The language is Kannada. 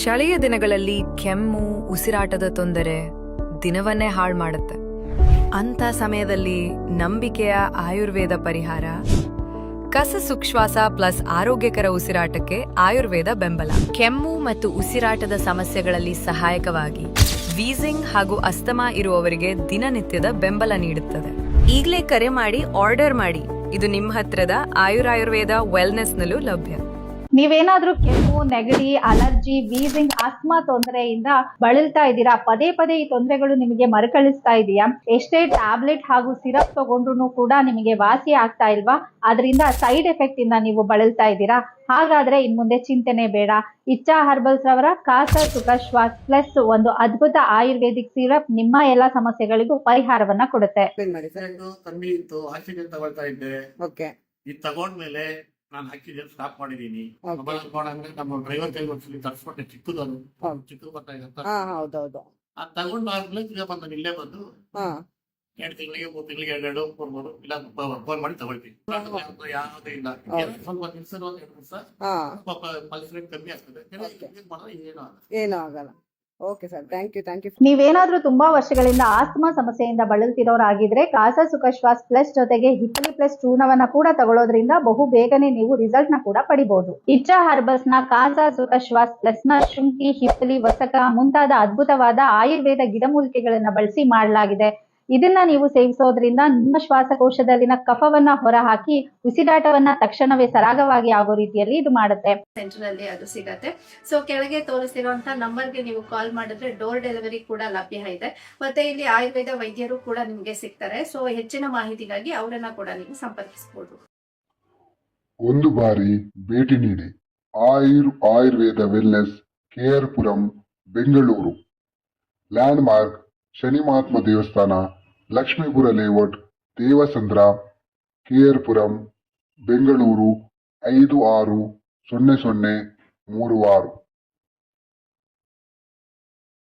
ಚಳಿಯ ದಿನಗಳಲ್ಲಿ ಕೆಮ್ಮು, ಉಸಿರಾಟದ ತೊಂದರೆ ದಿನವನ್ನೇ ಹಾಳು ಮಾಡುತ್ತೆ. ಅಂಥ ಸಮಯದಲ್ಲಿ ನಂಬಿಕೆಯ ಆಯುರ್ವೇದ ಪರಿಹಾರ ಕಸ ಸುಶ್ವಾಸ ಪ್ಲಸ್ ಆರೋಗ್ಯಕರ ಉಸಿರಾಟಕ್ಕೆ ಆಯುರ್ವೇದ ಬೆಂಬಲ. ಕೆಮ್ಮು ಮತ್ತು ಉಸಿರಾಟದ ಸಮಸ್ಯೆಗಳಲ್ಲಿ ಸಹಾಯಕವಾಗಿ ವೀಸಿಂಗ್ ಹಾಗೂ ಅಸ್ತಮಾ ಇರುವವರಿಗೆ ದಿನನಿತ್ಯದ ಬೆಂಬಲ ನೀಡುತ್ತದೆ. ಈಗಲೇ ಕರೆ ಮಾಡಿ ಆರ್ಡರ್ ಮಾಡಿ. ಇದು ನಿಮ್ಮ ಹತ್ರದ ಆಯುರ್ವೇದ ವೆಲ್ನೆಸ್ನಲ್ಲೂ ಲಭ್ಯ. ನೀವೇನಾದ್ರೂ ಕೆಮ್ಮು, ನೆಗಡಿ, ಅಲರ್ಜಿ, ವೀಸಿಂಗ್, ಆಸ್ಮಾ ತೊಂದರೆಯಿಂದ ಬಳಲ್ತಾ ಇದ್ದೀರಾ? ಪದೇ ಪದೇ ಈ ತೊಂದರೆಗಳು ನಿಮಗೆ ಮರುಕಳಿಸ್ತಾ ಇದೆಯಾ? ಎಷ್ಟೇ ಟ್ಯಾಬ್ಲೆಟ್ ಹಾಗೂ ಸಿರಪ್ ತಗೊಂಡ್ರು ಕೂಡ ನಿಮಗೆ ವಾಸಿ ಆಗ್ತಾ ಇಲ್ವಾ? ಅದರಿಂದ ಸೈಡ್ ಎಫೆಕ್ಟ್ ಇಂದ ನೀವು ಬಳಲ್ತಾ ಇದ್ದೀರಾ? ಹಾಗಾದ್ರೆ ಇನ್ ಮುಂದೆ ಚಿಂತೆನೆ ಬೇಡ. ಇಚ್ಛಾ ಹರ್ಬಲ್ಸ್ ರವರ ಕಾಸ ಸುಖ ಶ್ವಾಸ್ ಪ್ಲಸ್ ಒಂದು ಅದ್ಭುತ ಆಯುರ್ವೇದಿಕ್ ಸಿರಪ್ ನಿಮ್ಮ ಎಲ್ಲಾ ಸಮಸ್ಯೆಗಳಿಗೂ ಪರಿಹಾರವನ್ನ ಕೊಡುತ್ತೆ. ಕಮ್ಮಿ ಇತ್ತು, ಆಕ್ಸಿಜನ್ ತಗೊಳ್ತಾ ಇದ್ದೆ. ಇದು ತಗೊಂಡ್ಮೇಲೆ ನಾನು ಆಕ್ಸಿಜನ್ ಸ್ಟಾಪ್ ಮಾಡಿದೀನಿ. ನಮ್ಮ ಡ್ರೈವರ್ ಕೈ ಒಂದ್ಸಲಿ ತರ್ಸ್ಕೊಂಡೆ, ಚಿಕ್ಕದದು ಚಿಕ್ಕ ಬರ್ತಾ ಇದಂತ. ಅದ್ ತಗೊಂಡಾದ್ಮೇಲೆ ಈಗ ಬಂದು ಇಲ್ಲೇ ಬಂದು 2 ತಿಂಗಳಿಗೆ 3 ತಿಂಗಳಿಗೆ 2 ಕೊಡ್ಬೋದು, ಇಲ್ಲ ಫೋನ್ ಮಾಡಿ ತಗೊಳ್ತೀನಿ. ಯಾವುದೇ ಇಲ್ಲ, ಸ್ವಲ್ಪ ನಿಲ್ಸೋದು 2 ದಿವಸ ಪಾಪ ಪಲ್ಸ್ ಕಮ್ಮಿ ಆಗ್ತದೆ. ಏನೂ ಆಗಲ್ಲ. Okay sir, thank you. ನೀವೇನಾದ್ರೂ ತುಂಬಾ ವರ್ಷಗಳಿಂದ ಆಸ್ತಮಾ ಸಮಸ್ಯೆಯಿಂದ ಬಳಲ್ತಿರೋರಾಗಿದ್ರೆ ಕಾಸ ಸುಖ ಶ್ವಾಸ್ ಪ್ಲಸ್ ಜೊತೆಗೆ ಹಿಪ್ಪಲಿ ಪ್ಲಸ್ ಚೂರ್ಣವನ್ನ ಕೂಡ ತಗೊಳ್ಳೋದ್ರಿಂದ ಬಹು ಬೇಗನೆ ನೀವು ರಿಸಲ್ಟ್ ನ ಕೂಡ ಪಡಿಬಹುದು. ಇಚ್ಛಾ ಹರ್ಬಲ್ಸ್ ನ ಕಾಸ ಸುಖ ಶ್ವಾಸ್ ಪ್ಲಸ್ ನ ಶುಂಠಿ, ಹಿಪ್ಪಲಿ, ವಸಕ ಮುಂತಾದ ಅದ್ಭುತವಾದ ಆಯುರ್ವೇದ ಗಿಡಮೂಲಿಕೆಗಳನ್ನ ಬಳಸಿ ಮಾಡಲಾಗಿದೆ. ಇದನ್ನ ನೀವು ಸೇವಿಸೋದ್ರಿಂದ ನಿಮ್ಮ ಶ್ವಾಸಕೋಶದಲ್ಲಿನ ಕಫವನ್ನ ಹೊರಹಾಕಿ ಉಸಿರಾಟವನ್ನ ತಕ್ಷಣವೇ ಸರಾಗವಾಗಿ ಆಗೋ ರೀತಿಯಲ್ಲಿ ಇದು ಮಾಡುತ್ತೆ. ಸೆಂಟರ್ ಅಲ್ಲಿ ಅದು ಸಿಗತ್ತೆ. ಸೊ ಕೆಳಗೆ ತೋರಿಸಿರುವಂತಹ ನಂಬರ್ಗೆ ನೀವು ಕಾಲ್ ಮಾಡಿದ್ರೆ ಡೋರ್ ಡೆಲಿವರಿ ಕೂಡ ಲಭ್ಯ ಇದೆ. ಮತ್ತೆ ಇಲ್ಲಿ ಆಯುರ್ವೇದ ವೈದ್ಯರು ಕೂಡ ನಿಮ್ಗೆ ಸಿಗ್ತಾರೆ. ಸೊ ಹೆಚ್ಚಿನ ಮಾಹಿತಿಗಾಗಿ ಅವರನ್ನ ಕೂಡ ನೀವು ಸಂಪರ್ಕಿಸಬಹುದು. ಒಂದು ಬಾರಿ ಭೇಟಿ ನೀಡಿ. Ayurveda wellness, KR Puram, Bengaluru. Land mark Shani Mahatma ದೇವಸ್ಥಾನ, ಲಕ್ಷ್ಮೀಪುರ ಲೇಔಟ್, ದೇವಸಂದ್ರ, KR ಪುರಂ, ಬೆಂಗಳೂರು 560036.